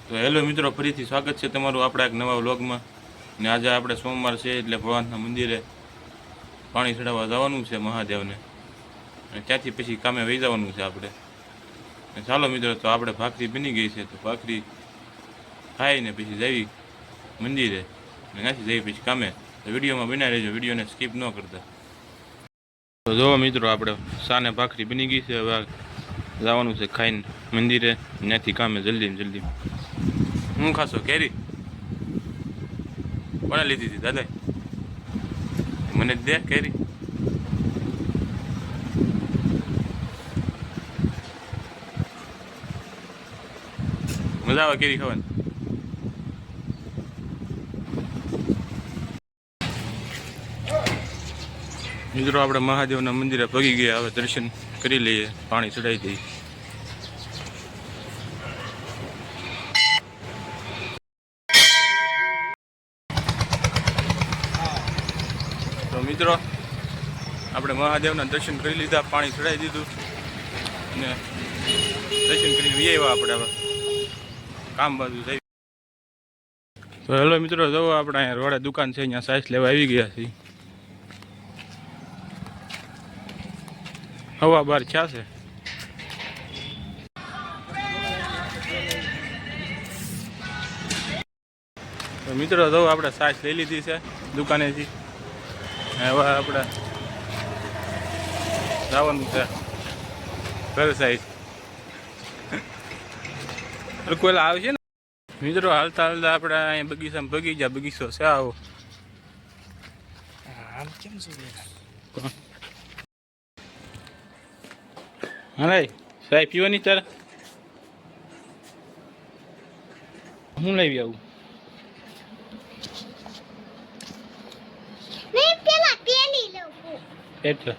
તો હેલો મિત્રો, ફરીથી સ્વાગત છે તમારું આપણા એક નવા વ્લોગમાં. ને આજે આપણે સોમવાર છે એટલે ભગવાનના મંદિરે પાણી ચડાવવા જવાનું છે મહાદેવને, અને ત્યાંથી પછી કામે વહી જવાનું છે આપણે. ચાલો મિત્રો, તો આપણે ભાખરી બની ગઈ છે, તો ભાખરી ખાઈને પછી જઈ મંદિરે, અને ત્યાંથી જઈ પછી કામે. તો વિડીયોમાં બનાવી રહેજો, વિડીયોને સ્કીપ ન કરતા. તો જો મિત્રો, આપણે સાને ભાખરી બની ગઈ છે, હવે જવાનું છે ખાઈને મંદિરે, ત્યાંથી કામે જલ્દી. હું ખાશો કેરી? કોને લીધી હતી દાદા? મને દે કેરી. મજા આવે કેરી ખાવાની. મિત્રો, આપણે મહાદેવના મંદિરે પગી ગયા, હવે દર્શન કરી લઈએ, પાણી ચડાવી દઈએ. તો મિત્રો, આપણે મહાદેવના દર્શન કરી લીધા, પાણી ચડાવી દીધું, અને દર્શન કરી લઈ આવ્યા આપણે હવે કામ બાજુ જઈ. તો હેલો મિત્રો, જુઓ આપણે અહીંયા રોડે દુકાન છે, અહીંયા સાઈઝ લેવા આવી ગયા છીએ. હવા બાર ક્યાં છે? તો મિત્રો, જુઓ આપણે સાઈઝ લઈ લીધી છે દુકાનેથી. હવે આપણે જવાનું છે ઘર સાઈડ. કોઈ આવશે ને મિત્રો, હાલતા આપણે અહીંયા બગીચામાં ભગી ગયા. બગીચો છે આવો. હા સાહેબ, પીવાની તારે હું લઈ આવું? એટલે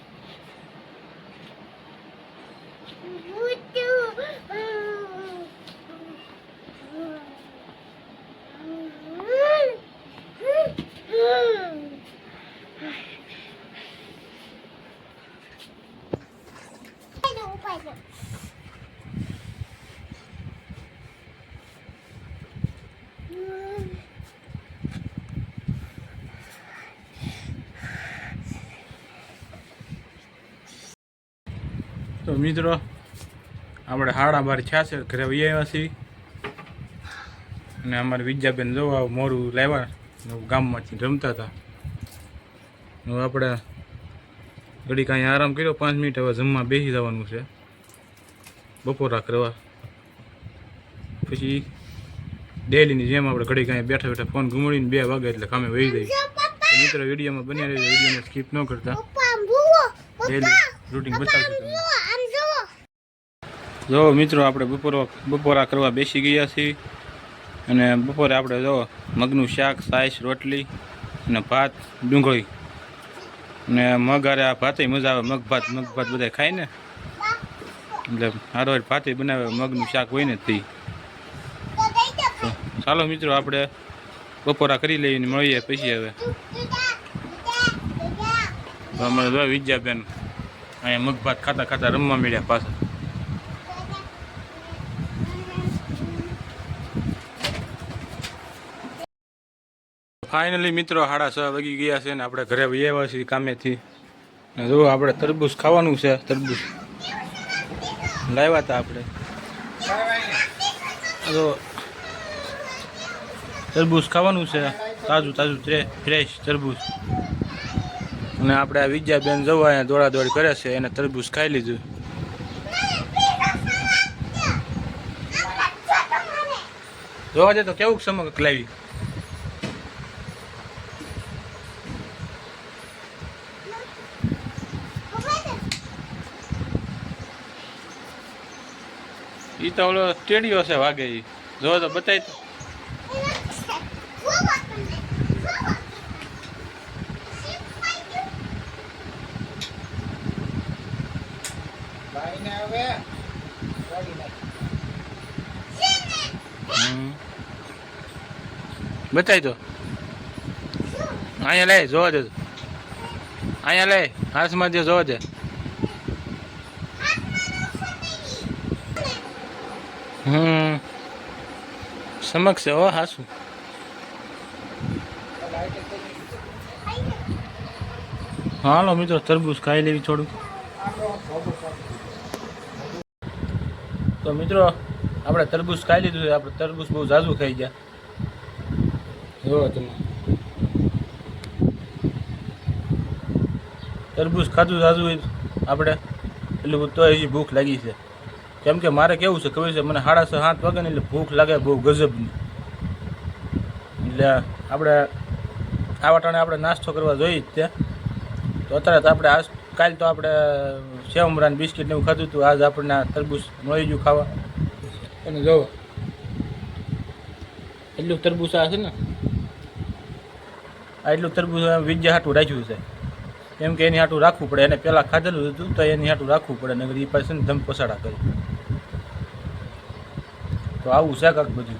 તો મિત્રો, આપણે 12:30 થયા છે, ઘરે વહી આવ્યા છીએ. અને અમારે વિદ્યાબેન જોવા મોરું લાવ્યા, ગામમાંથી રમતા હતા. આપણે ઘડી કાંઈ આરામ કર્યો 5 મિનિટ. હવે જમવા બેસી જવાનું છે, બપોરા કરવા. પછી ડેલીની જેમ આપણે ઘડી કાંઈ બેઠા ફોન ઘુમાડીને 2 વાગે એટલે કામે વહી જઈએ. મિત્રો, વિડીયોમાં બન્યા રહેજો, વિડીયોને સ્કીપ ન કરતા. ડેલી રૂટીન બતાવશું તમને. જો મિત્રો, આપણે બપોરા કરવા બેસી ગયા છીએ. અને બપોરે આપણે જો મગનું શાક, સાઈસ, રોટલી અને ભાત, ડુંગળી અને મગ. અરે આ ભાતે મજા આવે, મગ ભાત બધા ખાય ને, એટલે હારો ભાતે બનાવે. મગનું શાક હોય ને તે. ચાલો મિત્રો, આપણે બપોરા કરી લઈને મળીએ પછી. હવે અમારે જો વિદ્યાબેન અહીંયા મગ ભાત ખાતા રમવા મળ્યા પાછા. ફાઇનલી મિત્રો, 6:30 વાગી ગયા છે, ને આપણે ઘરે વહી આવ્યા છીએ કામેથી. ને જો આપણે તરબૂચ ખાવાનું છે. તરબૂચ લાવ્યા હતા આપણે. જો તરબૂચ ખાવાનું છે, તાજું ફ્રેશ તરબૂચ. અને આપણે આ વિદ્યાબેન જવા અહીંયા દોડાદોડી કરે છે, એને તરબૂચ ખાઈ લીધું. જોવા જાય તો કેવું સમક લાવી. ઈ તો ઓલો સ્ટેડિયો છે વાગે. ઈ જો તો બતાય તો. બતાય તો. અહીંયા લે, જોવા દે. અહીંયા લે, હાથમાં દે, જોવા દે. સમક્ષ છે હો હાસું. હાલો મિત્રો તરબૂચ ખાઈ લેવી થોડુંક. તો મિત્રો આપણે તરબૂચ ખાઈ લીધું છે. આપણે તરબૂચ બહુ ઝાઝું ખાઈ ગયા. જોવો તમે તરબૂચ ખાધું ઝાઝું આપણે એટલે તો હજી ભૂખ લાગી છે. કેમ કે મારે કેવું છે ખબર છે, મને 6:30-7 વાગે ને એટલે ભૂખ લાગે બહુ ગજબની. એટલે આપણે આવા ટાણે આપણે નાસ્તો કરવા જોઈએ જ ત્યાં. તો અત્યારે આપણે કાલ તો આપણે સેવ મમરાને બિસ્કિટ ને એવું ખાધું હતું. આજ આપણને તરબૂચ મળી ગયું ખાવા. અને જો એટલું તરબૂચ આ છે ને, આ એટલું તરબૂચ વિદ્યા હાટું રાખ્યું છે. કેમ કે એની હાટું રાખવું પડે. એને પહેલાં ખાધેલું હતું તો એની હાટું રાખવું પડે, નગર એ પાસે ને ધમ પસાડા કરી. તો આવું છે કાંક બધું.